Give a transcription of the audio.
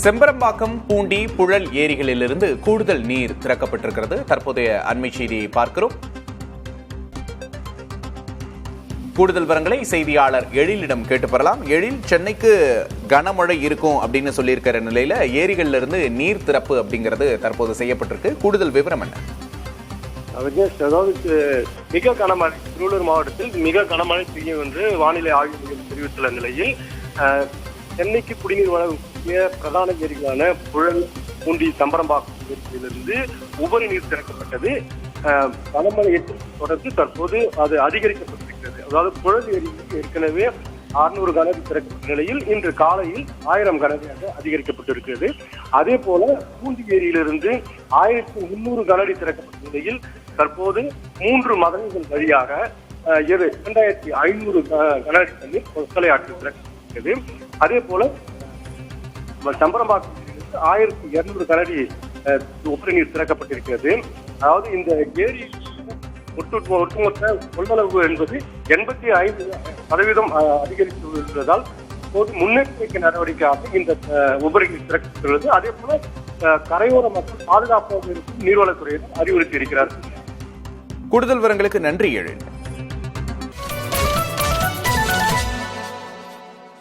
செம்பரம்பாக்கம், பூண்டி, புழல் ஏரிகளிலிருந்து கூடுதல் நீர் திறக்கப்பட்டிருக்கிறது. தற்போதைய அண்மை செய்தியை பார்க்கிறோம். கூடுதல் விவரங்களை செய்தியாளர் எழிலிடம் கேட்டு பெறலாம். எழில், சென்னைக்கு கனமழை இருக்கும் அப்படின்னு சொல்லியிருக்கிற நிலையில ஏரிகள்ல இருந்து நீர் திறப்பு அப்படிங்கிறது தற்போது செய்யப்பட்டிருக்கு. கூடுதல் விவரம் என்ன? அதாவது மிக கனமழை திருவள்ளூர் மாவட்டத்தில் மிக கனமழை பெய்யும் என்று வானிலை ஆய்வு மையம் தெரிவித்துள்ள நிலையில் சென்னைக்கு குடிநீர் வழங்கக்கூடிய பிரதான ஏரிகளான புழல், பூண்டி, சம்பரம்பாக்கம் ஏரியிலிருந்து உபரி நீர் திறக்கப்பட்டது. கனமழை எச்சரிக்கை தொடர்ந்து தற்போது அது அதிகரிக்கப்பட்டிருக்கிறது. அதாவது புழல் ஏரியில் ஏற்கனவே 600 கனஅடி திறக்கப்பட்ட நிலையில் இன்று காலையில் 1000 கனஅடியாக அதிகரிக்கப்பட்டிருக்கிறது. அதே போல பூண்டி ஏரியிலிருந்து 1300 கனஅடி திறக்கப்பட்ட நிலையில் தற்போது 3 மதகுகள் வழியாக 2500 கனஅடி தண்ணீர் கொசலை ஆற்றில் திறக்கப்பட்டிருக்கிறது. அதே போல சம்பரம்பாக்கம் 1200 கனஅடி உபரி நீர் திறக்கப்பட்டிருக்கிறது. அதாவது இந்த ஏரி ஒட்டுமொத்த கொள்ளளவு என்பது 85% அதிகரித்துள்ளதால் முன்னெச்சரிக்கை நடவடிக்கையாக இந்த உபரி நீர் திறக்கப்பட்டுள்ளது. அதே போல கரையோர மக்கள் பாதுகாப்பாக இருக்கும் நீர்வளத்துறையினர் அறிவுறுத்தி இருக்கிறார்கள். கூடுதல் விவரங்களுக்கு நன்றி எழில்.